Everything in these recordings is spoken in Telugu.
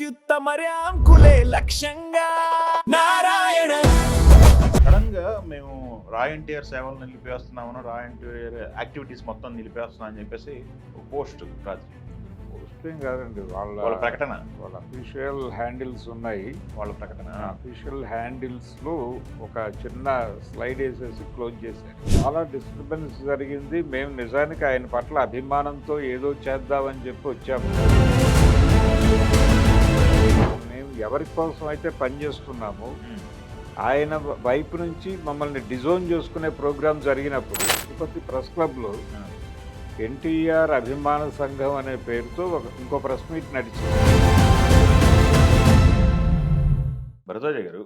అత్యుత్తమర్యాం కులే లక్ష్యంగా నారాయణ. సడన్ గా మేము రా ఎన్టీఆర్ సేవలు నిలిపేస్తున్నామను, రా ఎన్టీఆర్ యాక్టివిటీస్ మొత్తం నిలిపేస్తున్నాం అని చెప్పేసి ఒక పోస్ట్ రాత్రి పోస్టింగ్ కాదండి, వాళ్ళ ప్రకటన, వాళ్ళ అఫీషియల్ హ్యాండిల్స్ ఉన్నాయి. వాళ్ళ ప్రకటన అఫీషియల్ హ్యాండిల్స్ లో ఒక చిన్న స్లైడ్ వేసేసి క్లోజ్ చేశారు. చాలా డిస్టర్బెన్స్ జరిగింది. మేము నిజానికి ఆయన పట్ల అభిమానంతో ఏదో చేద్దామని చెప్పి వచ్చాము. మేము ఎవరి కోసం అయితే పనిచేస్తున్నామో ఆయన వైపు నుంచి మమ్మల్ని డిజోన్ చేసుకునే ప్రోగ్రాం జరిగినప్పుడు తిరుపతి ప్రెస్ క్లబ్లో ఎన్టీఆర్ అభిమాన సంఘం అనే పేరుతో ఇంకో ప్రెస్ మీట్ నడిచింది. భరద్వాజ గారు,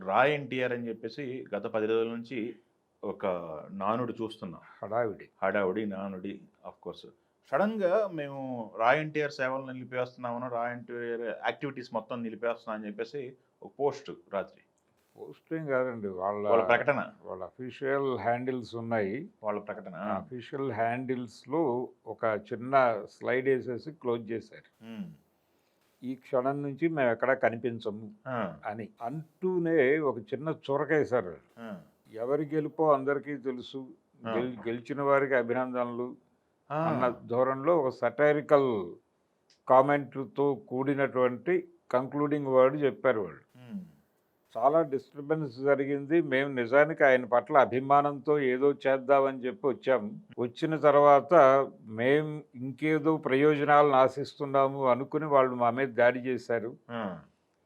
రా ఎన్టీఆర్ అని చెప్పేసి గత 10 రోజుల నుంచి ఒక నానుడు చూస్తున్నాం. హడావుడి నానుడి. ఆఫ్ కోర్స్ సడన్ గా మేము రా ఎన్టీఆర్ సేవలు నిలిపేస్తున్నామను, రా ఎన్టీఆర్ యాక్టివిటీస్ మొత్తం నిలిపేస్తున్నాం అని చెప్పేసి ఒక పోస్ట్ రాత్రి. పోస్టింగ్ కాదండి, వాళ్ళ ప్రకటన, వాళ్ళ అఫీషియల్ హ్యాండిల్స్ ఉన్నాయి. వాళ్ళ ప్రకటన అఫీషియల్ హ్యాండిల్స్ లో ఒక చిన్న స్లైడ్ వేసేసి క్లోజ్ చేశారు. ఈ క్షణం నుంచి మేము ఎక్కడా కనిపించము అని అంటూనే ఒక చిన్న చురకేశారు. ఎవరి గెలుపో అందరికీ తెలుసు, గెలిచిన వారికి అభినందనలు అన్న ధోరణిలో ఒక సటైరికల్ కామెంట్తో కూడినటువంటి కంక్లూడింగ్ వర్డ్ చెప్పారు వాళ్ళు. చాలా డిస్టర్బెన్స్ జరిగింది. మేము నిజానికి ఆయన పట్ల అభిమానంతో ఏదో చేద్దామని చెప్పి వచ్చాము. వచ్చిన తర్వాత మేము ఇంకేదో ప్రయోజనాలను ఆశిస్తున్నాము అనుకుని వాళ్ళు మా మీద దాడి చేశారు.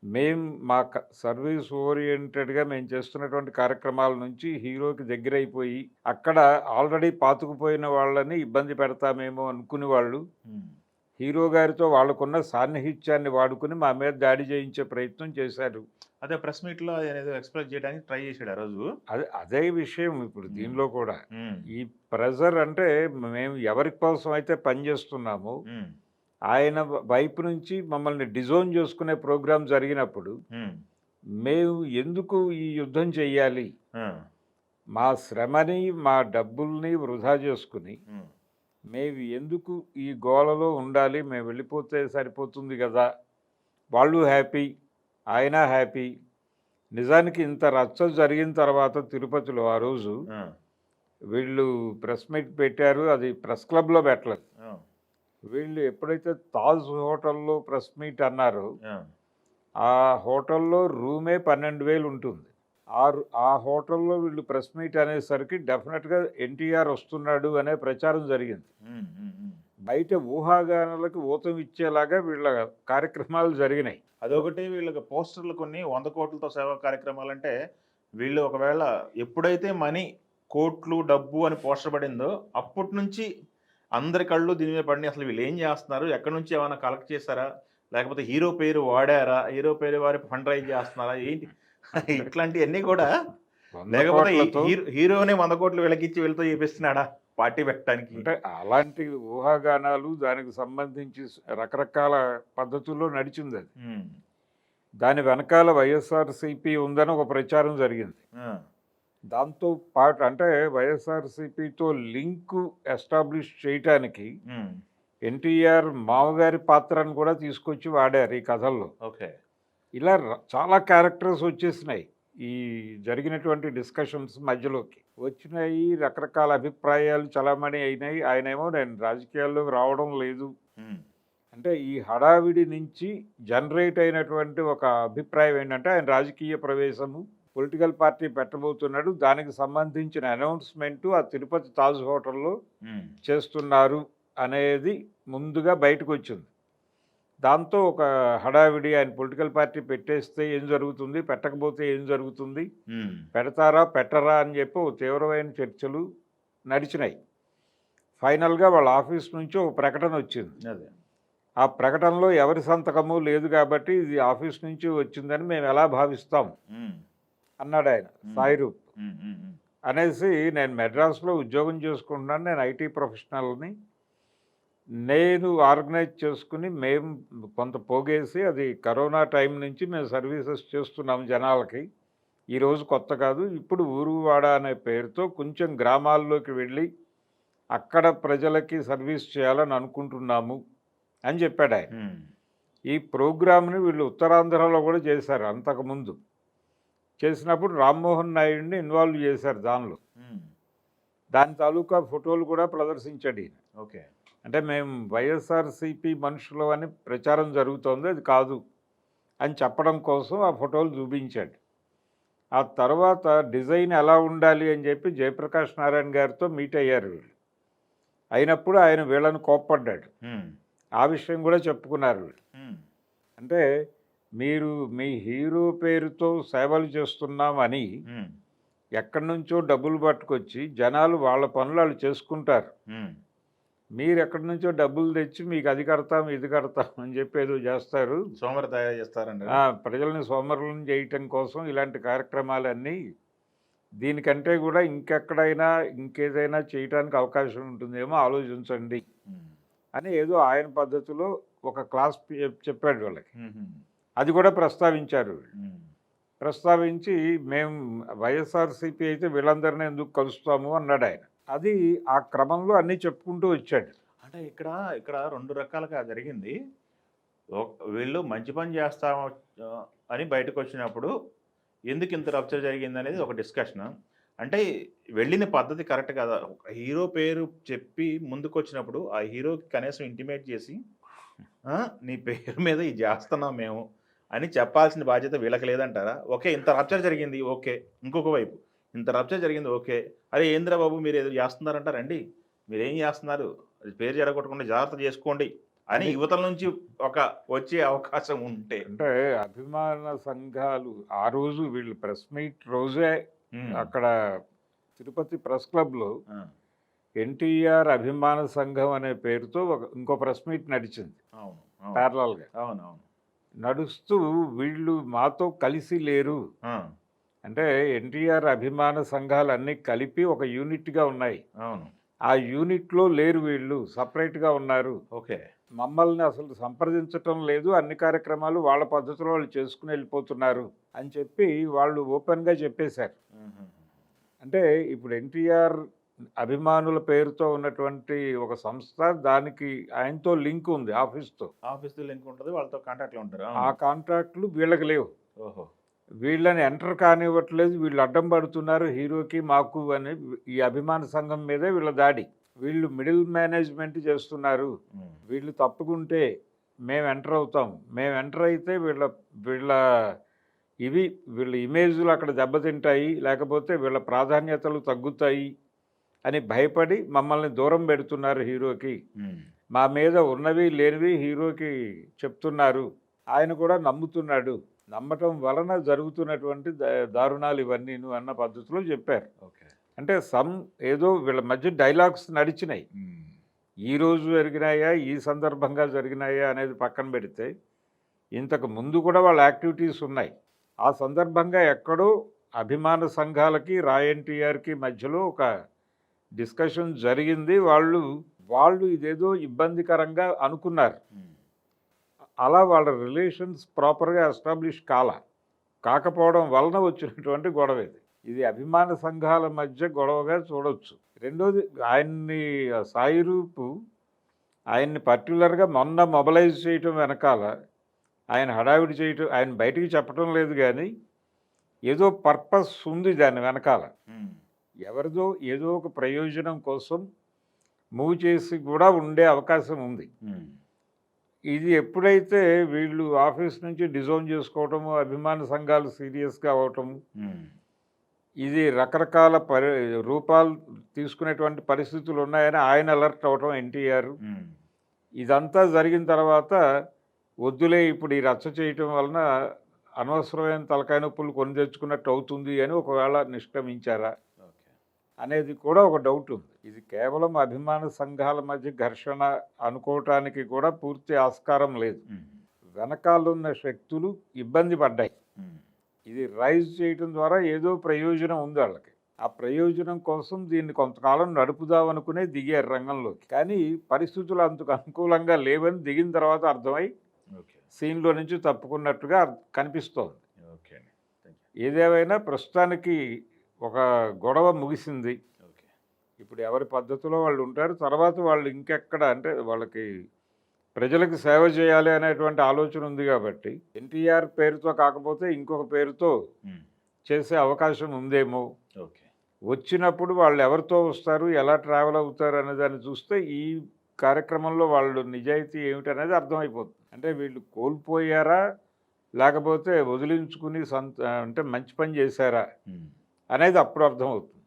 మేము మా సర్వీస్ ఓరియంటెడ్గా మేము చేస్తున్నటువంటి కార్యక్రమాల నుంచి హీరోకి దగ్గరైపోయి అక్కడ ఆల్రెడీ పాతుకుపోయిన వాళ్ళని ఇబ్బంది పెడతామేమో అనుకుని వాళ్ళు హీరో గారితో వాళ్ళకున్న సాన్నిహిత్యాన్ని వాడుకుని మా మీద దాడి చేయించే ప్రయత్నం చేశారు. అదే ప్రెస్ మీట్ లో ఎక్స్ప్రెస్ చేయడానికి ట్రై చేశాడు ఆ రోజు. అదే విషయం ఇప్పుడు దీనిలో కూడా. ఈ ప్రెజర్ అంటే మేము ఎవరి కోసం అయితే పనిచేస్తున్నామో ఆయన వైపు నుంచి మమ్మల్ని డిజోన్ చేసుకునే ప్రోగ్రాం జరిగినప్పుడు మేము ఎందుకు ఈ యుద్ధం చెయ్యాలి, మా శ్రమని మా డబ్బుల్ని వృధా చేసుకుని మేము ఎందుకు ఈ గోలలో ఉండాలి, మేము వెళ్ళిపోతే సరిపోతుంది కదా, వాళ్ళు హ్యాపీ ఆయన హ్యాపీ. నిజానికి ఇంత రచ్చ జరిగిన తర్వాత తిరుపతిలో ఆ రోజు వీళ్ళు ప్రెస్ మీట్ పెట్టారు. అది ప్రెస్ క్లబ్లో పెట్టలేదు. వీళ్ళు ఎప్పుడైతే తాజ్ హోటల్లో ప్రెస్ మీట్ అన్నారో ఆ హోటల్లో రూమే 12,000 ఉంటుంది. ఆ హోటల్లో వీళ్ళు ప్రెస్ మీట్ అనేసరికి డెఫినెట్గా ఎన్టీఆర్ వస్తున్నాడు అనే ప్రచారం జరిగింది. బయట ఊహాగానాలకు ఊతం ఇచ్చేలాగా వీళ్ళ కార్యక్రమాలు జరిగినాయి. అదొకటి, వీళ్ళకి పోస్టర్లు కొన్ని 100 కోట్లతో సేవా కార్యక్రమాలు అంటే వీళ్ళు ఒకవేళ ఎప్పుడైతే మనీ కోట్లు డబ్బు అని పోస్టర్ పడిందో అప్పటి నుంచి అందరి కళ్ళు దీని మీద పడినాయి. అసలు వీళ్ళు ఏం చేస్తున్నారు, ఎక్కడి నుంచి ఏమైనా కలెక్ట్ చేస్తారా, లేకపోతే హీరో పేరు వాడారా, హీరో పేరు వారి ఫండ్ రైజ్ చేస్తున్నారా, ఏంటి ఇట్లాంటివన్నీ కూడా, లేకపోతే హీరోని 100 కోట్లు వీళ్ళకిచ్చి వీళ్ళతో చేపిస్తున్నాడా పార్టీ పెట్టడానికి. అంటే అలాంటి ఊహాగానాలు దానికి సంబంధించి రకరకాల పద్ధతుల్లో నడిచింది. అది దాని వెనకాల వైఎస్ఆర్సీపీ ఉందని ఒక ప్రచారం జరిగింది. దాంతో పాటు అంటే వైఎస్ఆర్సీపీతో లింకు ఎస్టాబ్లిష్ చేయటానికి ఎన్టీఆర్ మామగారి పాత్రను కూడా తీసుకొచ్చి వాడారు ఈ కథల్లో. ఓకే, ఇలా చాలా క్యారెక్టర్స్ వచ్చేసినాయి ఈ జరిగినటువంటి డిస్కషన్స్ మధ్యలోకి వచ్చినాయి. రకరకాల అభిప్రాయాలు చలామణి అయినాయి. ఆయనేమో నేను రాజకీయాల్లోకి రావడం లేదు అంటే ఈ హడావిడి నుంచి జనరేట్ అయినటువంటి ఒక అభిప్రాయం ఏంటంటే ఆయన రాజకీయ ప్రవేశము, పొలిటికల్ పార్టీ పెట్టబోతున్నాడు, దానికి సంబంధించిన అనౌన్స్మెంటు ఆ తిరుపతి తాజ్ హోటల్లో చేస్తున్నారు అనేది ముందుగా బయటకు వచ్చింది. దాంతో ఒక హడావిడి, ఆయన పొలిటికల్ పార్టీ పెట్టేస్తే ఏం జరుగుతుంది, పెట్టకపోతే ఏం జరుగుతుంది, పెడతారా పెట్టరా అని చెప్పి ఓ తీవ్రమైన చర్చలు నడిచినాయి. ఫైనల్గా వాళ్ళ ఆఫీస్ నుంచి ఒక ప్రకటన వచ్చింది. ఆ ప్రకటనలో ఎవరి సంతకము లేదు కాబట్టి ఇది ఆఫీస్ నుంచి వచ్చిందని మేము ఎలా భావిస్తాం అన్నాడు ఆయన. సాయిరూప్ అనేసి, నేను మెడ్రాస్లో ఉద్యోగం చేసుకుంటున్నాను, నేను ఐటీ ప్రొఫెషనల్ని, నేను ఆర్గనైజ్ చేసుకుని మేము కొంత పోగేసి, అది కరోనా టైం నుంచి మేము సర్వీసెస్ చేస్తున్నాం జనాలకి, ఈరోజు కొత్త కాదు, ఇప్పుడు ఊరువాడ అనే పేరుతో కొంచెం గ్రామాల్లోకి వెళ్ళి అక్కడ ప్రజలకి సర్వీస్ చేయాలని అనుకుంటున్నాము అని చెప్పాడు ఆయన. ఈ ప్రోగ్రామ్ని వీళ్ళు ఉత్తరాంధ్రలో కూడా చేశారు అంతకుముందు. చేసినప్పుడు రామ్మోహన్ నాయుడిని ఇన్వాల్వ్ చేశారు దానిలో. దాని తాలూకా ఫోటోలు కూడా ప్రదర్శించాడు ఈయన. ఓకే. అంటే మేము వైఎస్ఆర్సీపీ మనుషులు అని ప్రచారం జరుగుతోంది, అది కాదు అని చెప్పడం కోసం ఆ ఫోటోలు చూపించాడు. ఆ తర్వాత డిజైన్ ఎలా ఉండాలి అని చెప్పి జయప్రకాష్ నారాయణ గారితో మీట్ అయ్యారు వీళ్ళు. అయినప్పుడు ఆయన వీళ్ళని కోప్పడ్డాడు. ఆ విషయం కూడా చెప్పుకున్నారు వీళ్ళు. అంటే మీరు మీ హీరో పేరుతో సేవలు చేస్తున్నామని ఎక్కడి నుంచో డబ్బులు పట్టుకొచ్చి జనాలు వాళ్ళ పనులు వాళ్ళు చేసుకుంటారు. మీరు ఎక్కడి నుంచో డబ్బులు తెచ్చి మీకు అది కడతాం ఇది కడతాం అని చెప్పి ఏదో చేస్తారు, సోమవారం తయారు చేస్తారండి. ప్రజల్ని సోమరులను చేయటం కోసం ఇలాంటి కార్యక్రమాలన్నీ. దీనికంటే కూడా ఇంకెక్కడైనా ఇంకేదైనా చేయడానికి అవకాశం ఉంటుందేమో ఆలోచించండి అని ఏదో ఆయన పద్ధతిలో ఒక క్లాస్ చెప్పాడు వాళ్ళకి. అది కూడా ప్రస్తావించారు. ప్రస్తావించి మేము వైఎస్ఆర్సీపీ అయితే వీళ్ళందరినీ ఎందుకు కలుస్తాము అన్నాడు ఆయన. అది ఆ క్రమంలో అన్నీ చెప్పుకుంటూ వచ్చాడు. అంటే ఇక్కడ 2 రకాలుగా జరిగింది. వీళ్ళు మంచి పని చేస్తాం అని బయటకు వచ్చినప్పుడు ఎందుకు ఇంత రప్చర్ జరిగింది అనేది ఒక డిస్కషన్. అంటే వెళ్ళిన పద్ధతి కరెక్ట్ కదా. హీరో పేరు చెప్పి ముందుకు వచ్చినప్పుడు ఆ హీరోకి కనీసం ఇంటిమేట్ చేసి నీ పేరు మీద ఇది చేస్తున్నాం మేము అని చెప్పాల్సిన బాధ్యత వీళ్ళకి లేదంటారా? ఓకే, ఇంత రప్చర్ జరిగింది, ఓకే. ఇంకొక వైపు ఇంత రప్చర్ జరిగింది, ఓకే. అరే ఏంద్రా బాబు మీరు ఏదో చేస్తున్నారంటారండి, మీరేం చేస్తున్నారు, అది పేరు జరగొట్టకుండా జాగ్రత్త చేసుకోండి అని యువతల నుంచి ఒక వచ్చే అవకాశం ఉంటే. అంటే అభిమాన సంఘాలు ఆ రోజు వీళ్ళు ప్రెస్ మీట్ రోజే అక్కడ తిరుపతి ప్రెస్ క్లబ్లో ఎన్టీఆర్ అభిమాన సంఘం అనే పేరుతో ఇంకో ప్రెస్ మీట్ నడిచింది ప్యారలల్గా. అవునవును. నడుస్తూ వీళ్ళు మాతో కలిసి లేరు అంటే ఎన్టీఆర్ అభిమాన సంఘాలు అన్నీ కలిపి ఒక యూనిట్గా ఉన్నాయి. అవును. ఆ యూనిట్లో లేరు, వీళ్ళు సపరేట్గా ఉన్నారు. ఓకే. మమ్మల్ని అసలు సంప్రదించటం లేదు, అన్ని కార్యక్రమాలు వాళ్ళ పద్ధతిలో వాళ్ళు చేసుకుని వెళ్ళిపోతున్నారు అని చెప్పి వాళ్ళు ఓపెన్గా చెప్పేశారు. అంటే ఇప్పుడు ఎన్టీఆర్ అభిమానుల పేరుతో ఉన్నటువంటి ఒక సంస్థ, దానికి ఆయనతో లింక్ ఉంది, ఆఫీస్తో లింక్ ఉంటుంది, వాళ్ళతో కాంటాక్ట్లో ఉంటారు. ఆ కాంటాక్ట్లు వీళ్ళకి లేవు. ఓహో. వీళ్ళని ఎంటర్ కానివ్వట్లేదు, వీళ్ళు అడ్డం పడుతున్నారు హీరోకి మాకు అని. ఈ అభిమాన సంఘం మీదే వీళ్ళ దాడి. వీళ్ళు మిడిల్ మేనేజ్మెంట్ చేస్తున్నారు, వీళ్ళు తప్పుకుంటే మేము ఎంటర్ అవుతాం, మేము ఎంటర్ అయితే వీళ్ళ ఇమేజ్లు అక్కడ దెబ్బతింటాయి, లేకపోతే వీళ్ళ ప్రాధాన్యతలు తగ్గుతాయి అని భయపడి మమ్మల్ని దూరం పెడుతున్నారు హీరోకి. మా మీద ఉన్నవి లేనివి హీరోకి చెప్తున్నారు, ఆయన కూడా నమ్ముతున్నాడు, నమ్మటం వలన జరుగుతున్నటువంటి దారుణాలు ఇవన్నీ అన్న పద్ధతిలో చెప్పారు. ఓకే. అంటే ఏదో వీళ్ళ మధ్య డైలాగ్స్ నడిచినాయి. ఈరోజు జరిగినాయా, ఈ సందర్భంగా జరిగినాయా అనేది పక్కన పెడితే ఇంతకు ముందు కూడా వాళ్ళ యాక్టివిటీస్ ఉన్నాయి. ఆ సందర్భంగా ఎక్కడో అభిమాన సంఘాలకి రాయన్టీఆర్కి మధ్యలో ఒక డిస్కషన్ జరిగింది. వాళ్ళు ఇదేదో ఇబ్బందికరంగా అనుకున్నారు. అలా వాళ్ళ రిలేషన్స్ ప్రాపర్గా ఎస్టాబ్లిష్ కాకపోవడం వలన వచ్చినటువంటి గొడవ ఇది అభిమాన సంఘాల మధ్య గొడవగా చూడవచ్చు. రెండోది, ఆయన్ని పర్టికులర్గా మొన్న మొబలైజ్ చేయటం వెనకాల ఆయన హడావిడి చేయటం, ఆయన బయటికి చెప్పడం లేదు, కానీ ఏదో పర్పస్ ఉంది దాని వెనకాల. ఎవరిదో ఏదో ఒక ప్రయోజనం కోసం మూవ్ చేసి కూడా ఉండే అవకాశం ఉంది. ఇది ఎప్పుడైతే వీళ్ళు ఆఫీస్ నుంచి డిజోన్ చేసుకోవటము, అభిమాన సంఘాలు సీరియస్గా అవటము, ఇది రకరకాల రూపాలు తీసుకునేటువంటి పరిస్థితులు ఉన్నాయని ఆయన అలర్ట్ అవటం ఎన్టీఆర్. ఇదంతా జరిగిన తర్వాత వద్దులే ఇప్పుడు ఈ రచ్చ చేయటం వలన అనవసరమైన తలకాయ నొప్పులు కొని తెచ్చుకున్నట్టు అవుతుంది అని ఒకవేళ నిష్క్రమించారా అనేది కూడా ఒక డౌట్ ఉంది. ఇది కేవలం అభిమాన సంఘాల మధ్య ఘర్షణ అనుకోవటానికి కూడా పూర్తి ఆస్కారం లేదు. వెనకాలన్న శక్తులు ఇబ్బంది పడ్డాయి. ఇది రైజ్ చేయటం ద్వారా ఏదో ప్రయోజనం ఉంది వాళ్ళకి. ఆ ప్రయోజనం కోసం దీన్ని కొంతకాలం నడుపుదామనుకునే దిగారు రంగంలోకి. కానీ పరిస్థితులు అంతకు అనుకూలంగా లేవని దిగిన తర్వాత అర్థమై సీన్లో నుంచి తప్పుకున్నట్టుగా కనిపిస్తోంది. ఏదేమైనా ప్రస్తుతానికి ఒక గొడవ ముగిసింది. ఇప్పుడు ఎవరి పద్ధతిలో వాళ్ళు ఉంటారు. తర్వాత వాళ్ళు ఇంకెక్కడ అంటే వాళ్ళకి ప్రజలకు సేవ చేయాలి అనేటువంటి ఆలోచన ఉంది కాబట్టి ఎన్టీఆర్ పేరుతో కాకపోతే ఇంకొక పేరుతో చేసే అవకాశం ఉందేమో. ఓకే. వచ్చినప్పుడు వాళ్ళు ఎవరితో వస్తారు, ఎలా ట్రావెల్ అవుతారు అనే దాన్ని చూస్తే ఈ కార్యక్రమంలో వాళ్ళు నిజాయితీ ఏమిటనేది అర్థమైపోతుంది. అంటే వీళ్ళు కోల్పోయారా, లేకపోతే వదిలించుకుని అంటే మంచి పని చేశారా అనేది అప్పుడు అర్థమవుతుంది.